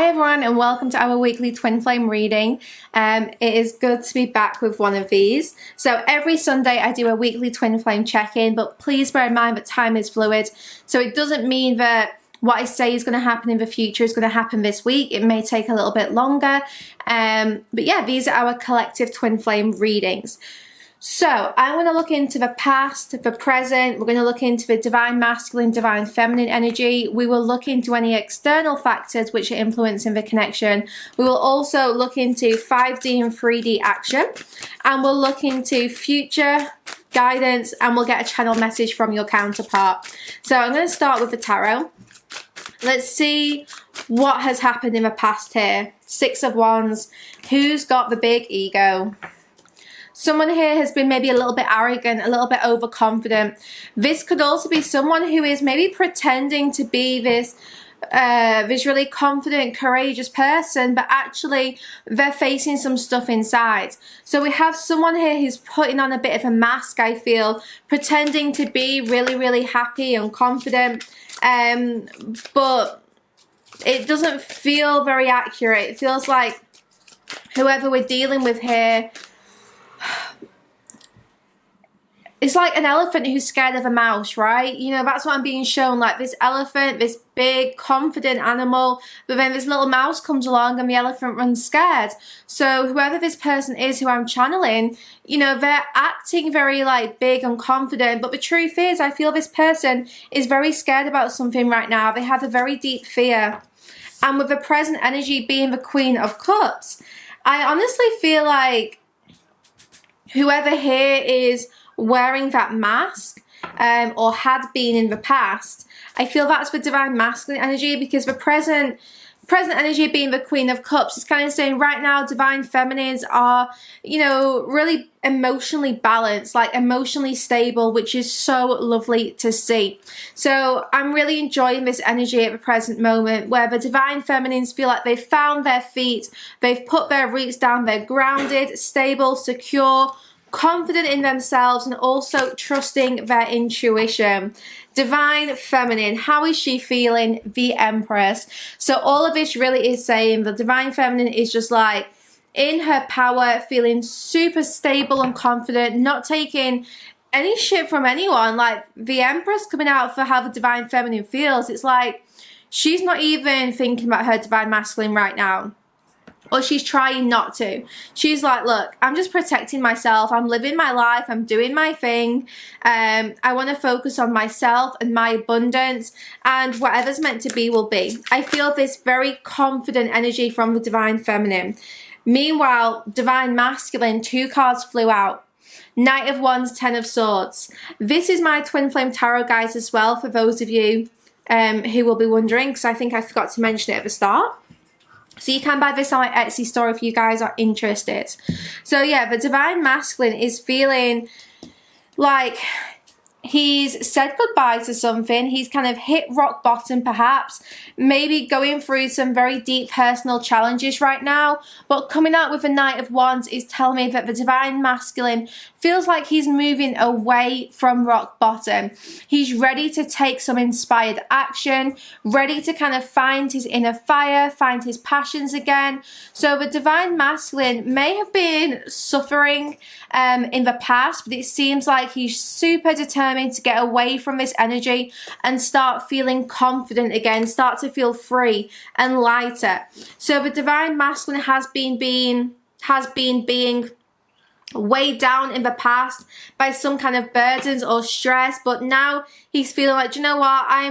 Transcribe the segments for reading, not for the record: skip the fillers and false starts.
Hi everyone and welcome to our weekly twin flame reading. It is good to be back with one of these. So every Sunday I do a weekly twin flame check-in, but please bear in mind that time is fluid. So it doesn't mean that what I say is going to happen in the future is going to happen this week. It may take a little bit longer. But yeah, these are our collective twin flame readings. So I'm going to look into the past, the present. We're going to look into the divine masculine, divine feminine energy. We will look into any external factors which are influencing the connection. We will also look into 5D and 3D action. And we'll look into future guidance, and we'll get a channel message from your counterpart. So I'm going to start with the tarot. Let's see what has happened in the past here. 6 of Wands. Who's got the big ego? Someone here has been maybe a little bit arrogant, a little bit overconfident. This could also be someone who is maybe pretending to be this really confident, courageous person, but actually they're facing some stuff inside. So we have someone here who's putting on a bit of a mask, I feel, pretending to be really, really happy and confident, but it doesn't feel very accurate. It feels like whoever we're dealing with here, it's like an elephant who's scared of a mouse, right? You know, that's what I'm being shown, like this elephant, this big, confident animal, but then this little mouse comes along and the elephant runs scared. So whoever this person is who I'm channeling, you know, they're acting very like big and confident, but the truth is I feel this person is very scared about something right now. They have a very deep fear. And with the present energy being the Queen of Cups, I honestly feel like whoever here is wearing that mask or had been in the past, I feel that's the divine masculine energy, because the present energy being the Queen of Cups is kind of saying right now divine feminines are, you know, really emotionally balanced, like emotionally stable, which is so lovely to see. So I'm really enjoying this energy at the present moment where the divine feminines feel like they've found their feet, they've put their roots down, they're grounded, stable, secure, confident in themselves, and also trusting their intuition. Divine feminine, how is she feeling? The Empress. So all of this really is saying the divine feminine is just like in her power, feeling super stable and confident, not taking any shit from anyone. Like the Empress coming out for how the divine feminine feels, it's like she's not even thinking about her divine masculine right now. Or she's trying not to. She's like, look, I'm just protecting myself. I'm living my life. I'm doing my thing. I want to focus on myself and my abundance, and whatever's meant to be will be. I feel this very confident energy from the divine feminine. Meanwhile, divine masculine, 2 cards flew out. Knight of Wands, 10 of Swords. This is my twin flame tarot, guys, as well, for those of you who will be wondering, because I think I forgot to mention it at the start. So you can buy this on my Etsy store if you guys are interested. So yeah, the divine masculine is feeling like he's said goodbye to something. He's kind of hit rock bottom, perhaps, maybe going through some very deep personal challenges right now. But coming out with the Knight of Wands is telling me that the divine masculine feels like he's moving away from rock bottom. He's ready to take some inspired action, ready to kind of find his inner fire, find his passions again. So the divine masculine may have been suffering in the past, but it seems like he's super determined to get away from this energy and start feeling confident again, start to feel free and lighter. So the divine masculine has been being weighed down in the past by some kind of burdens or stress, but now he's feeling like, do you know what, I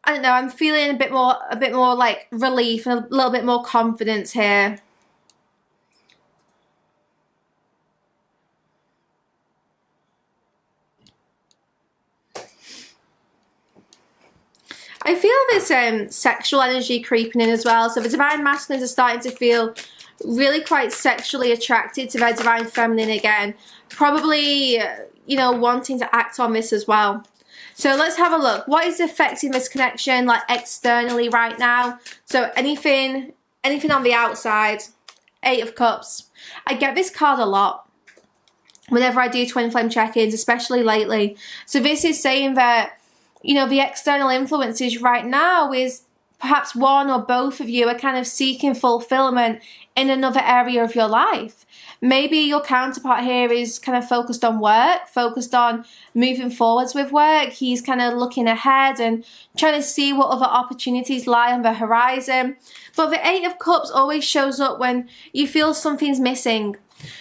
don't know, I'm feeling a bit more like relief and a little bit more confidence here. I feel this sexual energy creeping in as well. So the divine masculines are starting to feel really quite sexually attracted to their divine feminine again. Probably, you know, wanting to act on this as well. So let's have a look. What is affecting this connection, like externally right now? So anything on the outside. 8 of Cups. I get this card a lot whenever I do twin flame check-ins, especially lately. So this is saying that, you know, the external influences right now is perhaps one or both of you are kind of seeking fulfillment in another area of your life. Maybe your counterpart here is kind of focused on work, focused on moving forwards with work. He's kind of looking ahead and trying to see what other opportunities lie on the horizon. But the Eight of Cups always shows up when you feel something's missing.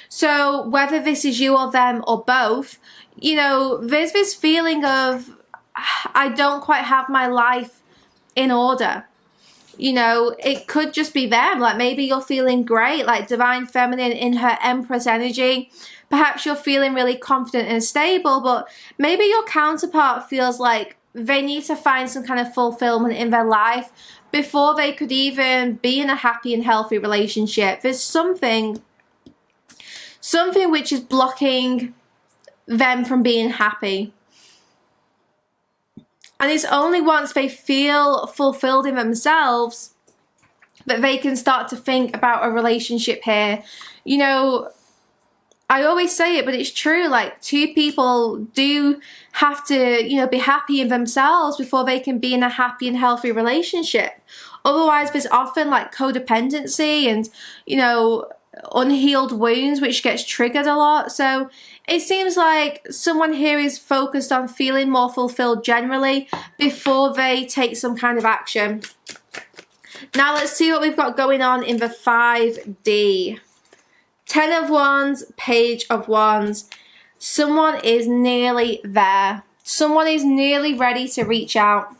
So whether this is you or them or both, you know, there's this feeling of, I don't quite have my life in order. You know, it could just be them. Like maybe you're feeling great, like divine feminine in her Empress energy. Perhaps you're feeling really confident and stable, but maybe your counterpart feels like they need to find some kind of fulfillment in their life before they could even be in a happy and healthy relationship. There's something which is blocking them from being happy. And it's only once they feel fulfilled in themselves that they can start to think about a relationship here. You know, I always say it, but it's true. Like, two people do have to, you know, be happy in themselves before they can be in a happy and healthy relationship. Otherwise, there's often like codependency and, you know, unhealed wounds, which gets triggered a lot. So it seems like someone here is focused on feeling more fulfilled generally before they take some kind of action. Now let's see what we've got going on in the 5D. 10 of Wands, Page of Wands. Someone is nearly there. Someone is nearly ready to reach out.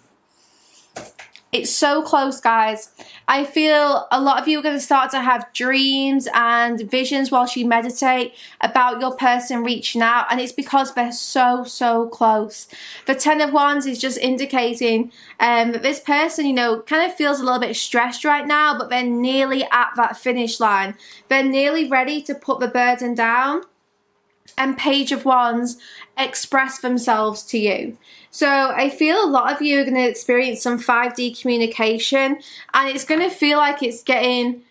It's so close, guys. I feel a lot of you are going to start to have dreams and visions whilst you meditate about your person reaching out. And it's because they're so, so close. The 10 of Wands is just indicating that this person, you know, kind of feels a little bit stressed right now, but they're nearly at that finish line. They're nearly ready to put the burden down. And Page of Wands express themselves to you. So I feel a lot of you are going to experience some 5D communication, and it's going to feel like it's getting,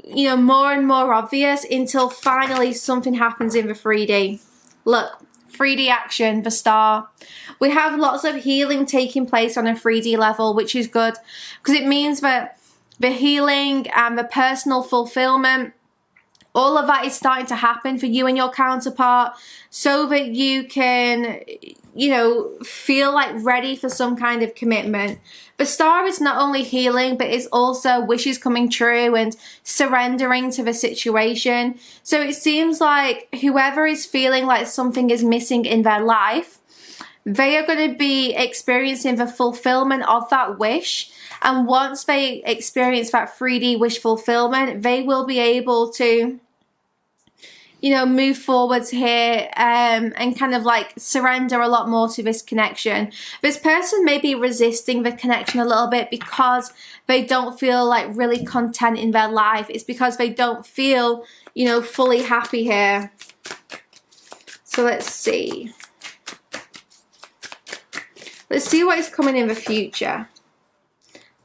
you know, more and more obvious until finally something happens in the 3D. Look, 3D action, the star. We have lots of healing taking place on a 3D level, which is good because it means that the healing and the personal fulfillment, all of that is starting to happen for you and your counterpart so that you can, you know, feel like ready for some kind of commitment. The star is not only healing, but it's also wishes coming true and surrendering to the situation. So it seems like whoever is feeling like something is missing in their life, they are going to be experiencing the fulfillment of that wish. And once they experience that 3D wish fulfillment, they will be able to, you know, move forwards here and kind of like surrender a lot more to this connection. This person may be resisting the connection a little bit because they don't feel like really content in their life. It's because they don't feel, you know, fully happy here. So let's see. Let's see what is coming in the future.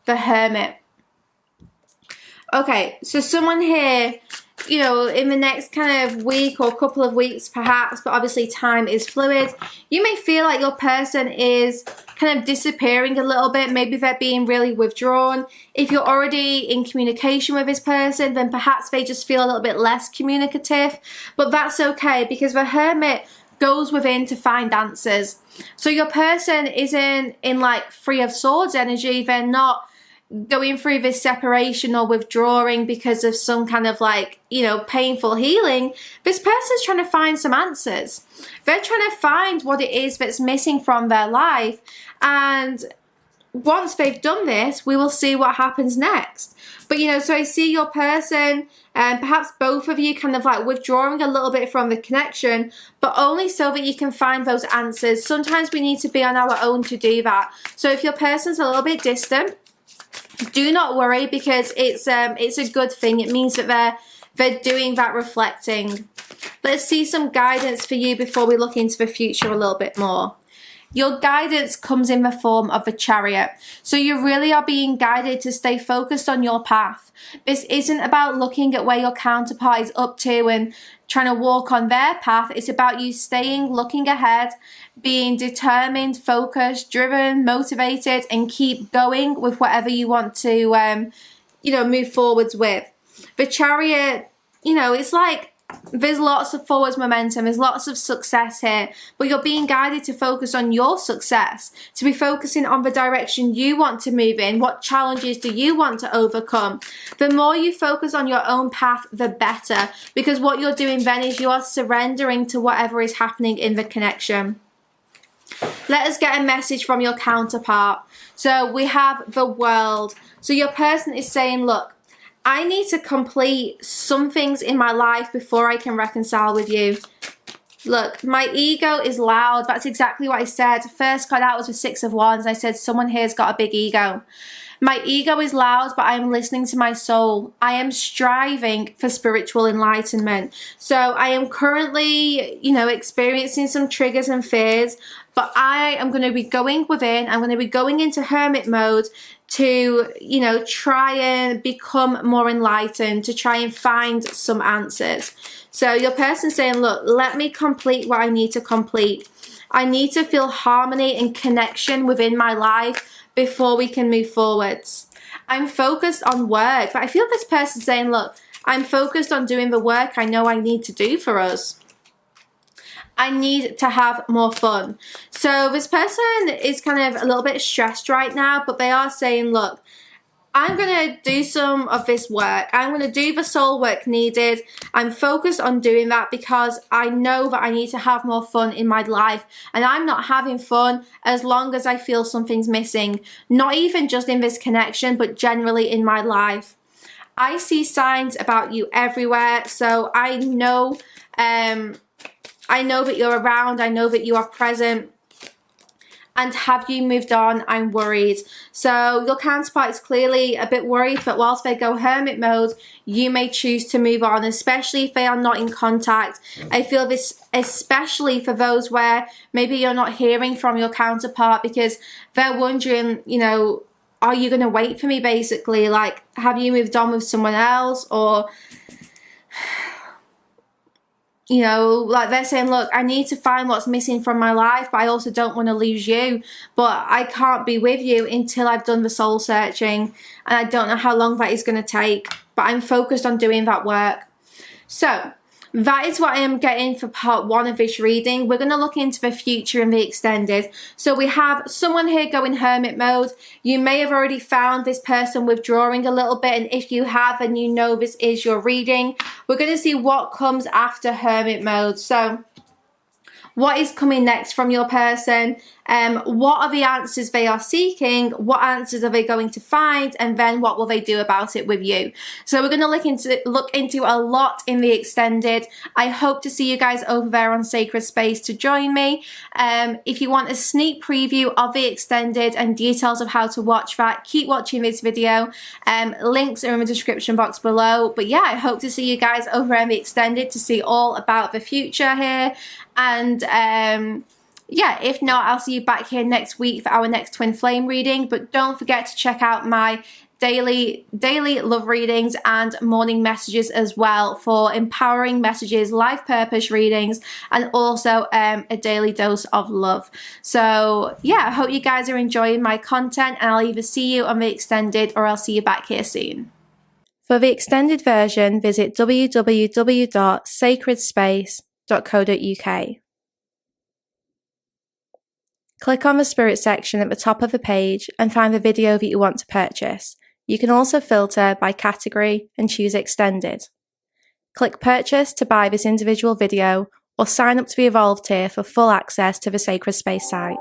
The Hermit. Okay, so someone here, you know, in the next kind of week or couple of weeks perhaps, but obviously time is fluid, you may feel like your person is kind of disappearing a little bit. Maybe they're being really withdrawn. If you're already in communication with this person, then perhaps they just feel a little bit less communicative, but that's okay because the Hermit goes within to find answers. So your person isn't in like Three of Swords energy. They're not going through this separation or withdrawing because of some kind of like, you know, painful healing. This person's trying to find some answers. They're trying to find what it is that's missing from their life. And once they've done this, we will see what happens next. But, you know, so I see your person and perhaps both of you kind of like withdrawing a little bit from the connection, but only so that you can find those answers. Sometimes we need to be on our own to do that. So if your person's a little bit distant, do not worry because it's a good thing. It means that they're doing that reflecting. Let's see some guidance for you before we look into the future a little bit more. Your guidance comes in the form of a chariot. So you really are being guided to stay focused on your path. This isn't about looking at where your counterpart is up to and trying to walk on their path. It's about you looking ahead, being determined, focused, driven, motivated, and keep going with whatever you want to, move forwards with. The chariot, it's like there's lots of forwards momentum, there's lots of success here, but you're being guided to focus on your success, to be focusing on the direction you want to move in. What challenges do you want to overcome? The more you focus on your own path, the better, because what you're doing then is you are surrendering to whatever is happening in the connection. Let us get a message from your counterpart. So we have the World. So your person is saying, look, I need to complete some things in my life before I can reconcile with you. Look, my ego is loud. That's exactly what I said. First card out was the Six of Wands. I said someone here's got a big ego. My ego is loud, but I'm listening to my soul. I am striving for spiritual enlightenment. So I am currently, experiencing some triggers and fears, but I am going to be going within. I'm going to be going into hermit mode to, try and become more enlightened, to try and find some answers. So your person's saying, look, let me complete what I need to complete. I need to feel harmony and connection within my life before we can move forwards. I'm focused on work, but I feel this person's saying, look, I'm focused on doing the work I know I need to do for us. I need to have more fun. So this person is kind of a little bit stressed right now, but they are saying, look, I'm going to do some of this work. I'm going to do the soul work needed. I'm focused on doing that because I know that I need to have more fun in my life. And I'm not having fun as long as I feel something's missing. Not even just in this connection, but generally in my life. I see signs about you everywhere. So I know that you're around. I know that you are present. And have you moved on? I'm worried. So your counterpart is clearly a bit worried that whilst they go hermit mode, you may choose to move on, especially if they are not in contact. I feel this especially for those where maybe you're not hearing from your counterpart because they're wondering, are you going to wait for me basically? Like, have you moved on with someone else? Or like they're saying, look, I need to find what's missing from my life, but I also don't want to lose you. But I can't be with you until I've done the soul searching. And I don't know how long that is going to take, but I'm focused on doing that work. So that is what I am getting for part 1 of this reading. We're going to look into the future and the extended. So we have someone here going hermit mode. You may have already found this person withdrawing a little bit, and if you have and you know this is your reading, we're going to see what comes after hermit mode. So what is coming next from your person? What are the answers they are seeking? What answers are they going to find? And then what will they do about it with you? So we're going to look into a lot in the extended. I hope to see you guys over there on Sacred Space to join me. If you want a sneak preview of the extended and details of how to watch that, keep watching this video. Links are in the description box below. But yeah, I hope to see you guys over in the extended to see all about the future here. And yeah, if not, I'll see you back here next week for our next twin flame reading. But don't forget to check out my daily love readings and morning messages as well for empowering messages, life purpose readings, and also a daily dose of love. So yeah, I hope you guys are enjoying my content, and I'll either see you on the extended or I'll see you back here soon. For the extended version, visit www.sacredspace.co.uk. Click on the Spirit section at the top of the page and find the video that you want to purchase. You can also filter by category and choose Extended. Click Purchase to buy this individual video or sign up to the Evolved tier for full access to the Sacred Space site.